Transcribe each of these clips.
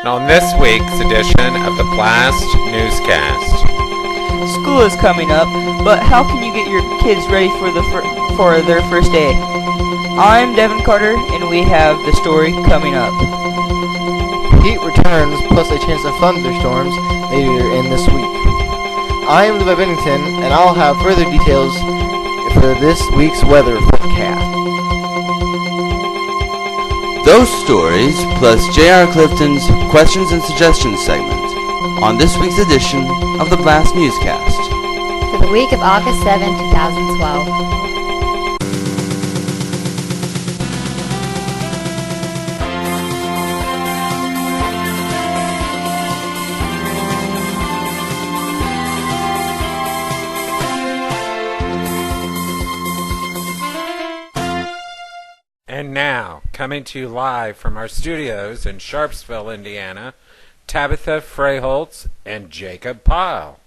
and on this week's edition of the BLAST Newscast. School is coming up, but how can you get your kids ready for their first day? I'm Devin Carter, and we have the story coming up. Heat returns, plus a chance of thunderstorms later in this week. I am Levi Bennington, and I'll have further details for this week's weather forecast. Those stories, plus J.R. Clifton's Questions and Suggestions segment, on this week's edition of the BLAST Newscast. For the week of August 7, 2012. And now, coming to you live from our studios in Sharpsville, Indiana, Tabitha Freyholtz and Jacob Pyle.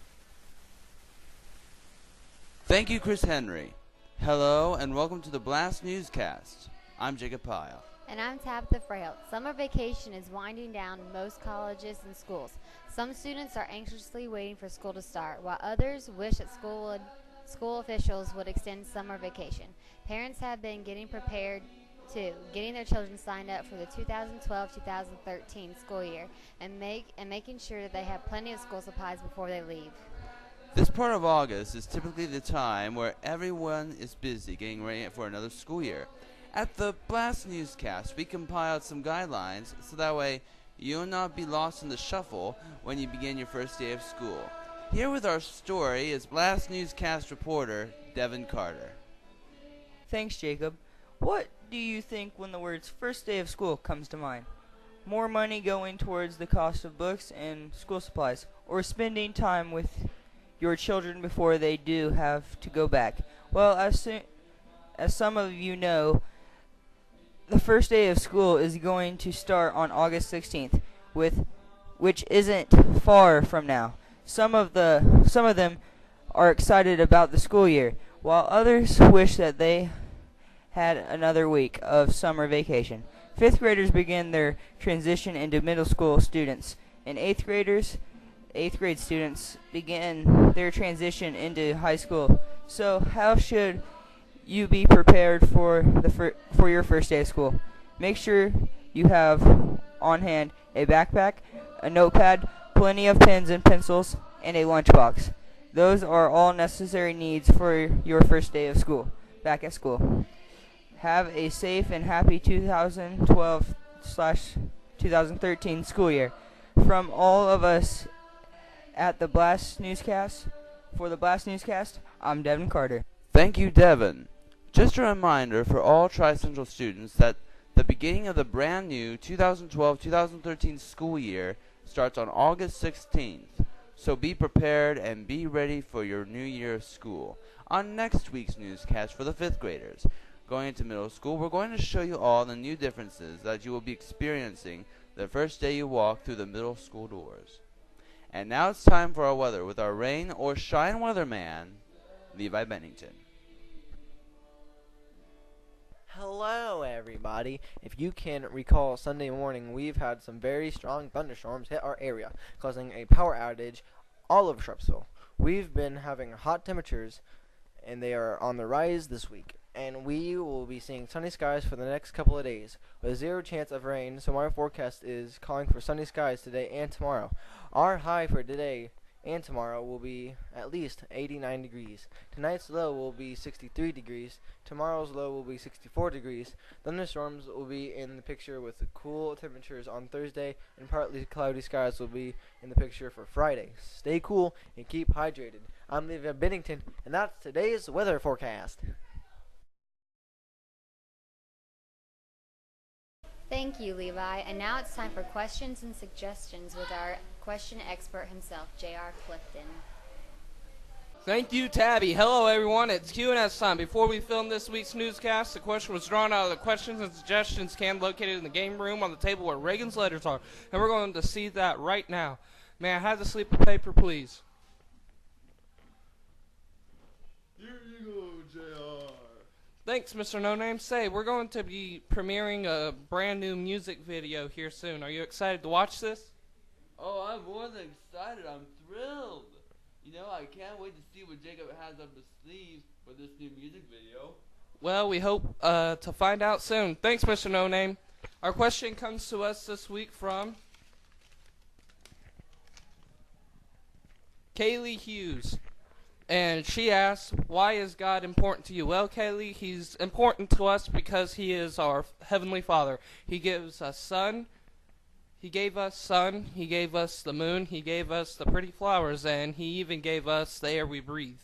Thank you, Chris Henry. Hello, and welcome to the BLAST Newscast. I'm Jacob Pyle. And I'm Tabitha Freyholtz. Summer vacation is winding down in most colleges and schools. Some students are anxiously waiting for school to start, while others wish that school officials would extend summer vacation. Parents have been getting prepared getting their children signed up for the 2012-2013 school year and making sure that they have plenty of school supplies before they leave. This part of August is typically the time where everyone is busy getting ready for another school year. At the BLAST Newscast, we compiled some guidelines so that way you'll not be lost in the shuffle when you begin your first day of school. Here with our story is BLAST Newscast reporter Devin Carter. Thanks, Jacob. What do you think when the words first day of school comes to mind? More money going towards the cost of books and school supplies, or spending time with your children before they do have to go back? Well, as some of you know, the first day of school is going to start on August 16th, which isn't far from now. Some of them are excited about the school year, while others wish that they had another week of summer vacation. 5th graders begin their transition into middle school students, and 8th grade students begin their transition into high school. So how should you be prepared for your first day of school? Make sure you have on hand a backpack, a notepad, plenty of pens and pencils, and a lunchbox. Those are all necessary needs for your first day of school, back at school. Have a safe and happy 2012/2013 school year. From all of us at the BLAST Newscast, for the BLAST Newscast, I'm Devin Carter. Thank you, Devin. Just a reminder for all Tri-Central students that the beginning of the brand new 2012-2013 school year starts on August 16th. So be prepared and be ready for your new year of school. On next week's newscast for the 5th graders, going into middle school, we're going to show you all the new differences that you will be experiencing the first day you walk through the middle school doors. And now it's time for our weather with our rain or shine weatherman, Levi Bennington. Hello, everybody. If you can recall, Sunday morning we've had some very strong thunderstorms hit our area, causing a power outage all over Sharpsville. We've been having hot temperatures, and they are on the rise this week. And we will be seeing sunny skies for the next couple of days, with zero chance of rain, so my forecast is calling for sunny skies today and tomorrow. Our high for today and tomorrow will be at least 89 degrees. Tonight's low will be 63 degrees. Tomorrow's low will be 64 degrees. Thunderstorms will be in the picture with cool temperatures on Thursday, and partly cloudy skies will be in the picture for Friday. Stay cool and keep hydrated. I'm Levi Bennington, and that's today's weather forecast. Thank you, Levi. And now it's time for questions and suggestions with our question expert himself, J.R. Clifton. Thank you, Tabby. Hello, everyone. It's Q&S time. Before we film this week's newscast, the question was drawn out of the questions and suggestions can located in the game room on the table where Reagan's letters are. And we're going to see that right now. May I have the slip of paper, please? Here you go, J.R. Thanks, Mr. No Name. Say, we're going to be premiering a brand new music video here soon. Are you excited to watch this? Oh, I'm more than excited. I'm thrilled. You know, I can't wait to see what Jacob has up his sleeve for this new music video. Well, we hope to find out soon. Thanks, Mr. No Name. Our question comes to us this week from Kaylee Hughes. And she asks, why is God important to you? Well, Kaylee, he's important to us because he is our Heavenly Father. He gives us sun. He gave us sun. He gave us the moon. He gave us the pretty flowers. And he even gave us the air we breathe.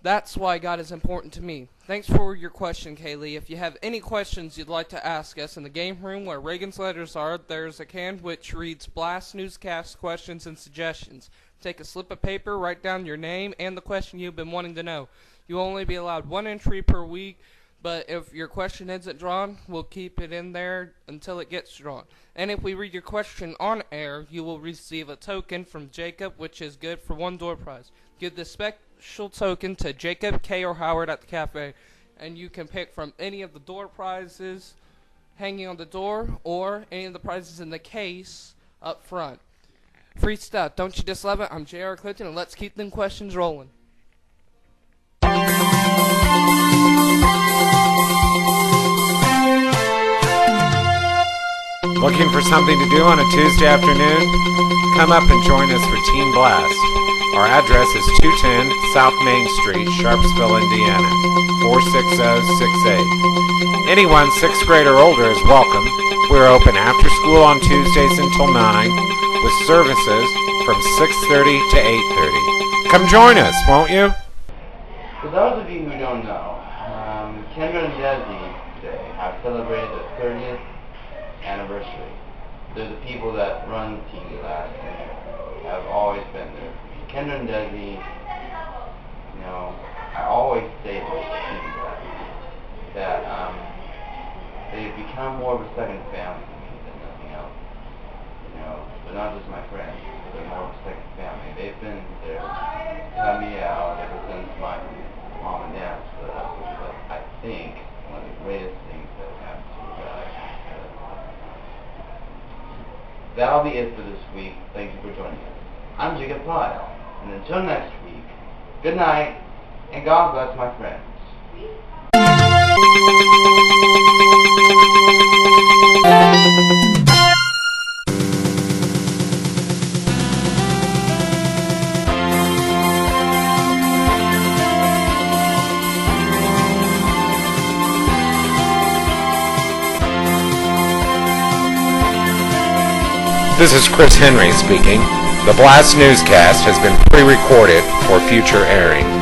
That's why God is important to me. Thanks for your question, Kaylee. If you have any questions you'd like to ask us in the game room where Reagan's letters are, there's a can which reads BLAST Newscast Questions and Suggestions. Take a slip of paper, write down your name and the question you've been wanting to know. You'll only be allowed one entry per week, but if your question isn't drawn, we'll keep it in there until it gets drawn. And if we read your question on air, you will receive a token from Jacob, which is good for one door prize. Give the special token to Jacob, Kay, or Howard at the cafe, and you can pick from any of the door prizes hanging on the door or any of the prizes in the case up front. Free stuff. Don't you just love it? I'm J.R. Clifton, and let's keep them questions rolling. Looking for something to do on a Tuesday afternoon? Come up and join us for Team Blast. Our address is 210 South Main Street, Sharpsville, Indiana, 46068. Anyone 6th grade or older is welcome. We're open after school on Tuesdays until 9, with services from 6:30 to 8:30. Come join us, won't you? For those of you who don't know, Kendra and Desi today have celebrated their 30th anniversary. They're the people that run Team Blast and have always been there. Kendra and Desi, you know, I always say this to Team Blast, that they've become more of a second family to me than nothing else. You know, they're not just my friends, they're more of a second family. They've been there to help me out ever since my mom and dad split up, which is, I think, one of the greatest things that happened to me. That'll be it for this week. Thank you for joining us. I'm Jacob Pyle, and until next week, good night, and God bless my friends. This is Chris Henry speaking. The BLAST Newscast has been pre-recorded for future airing.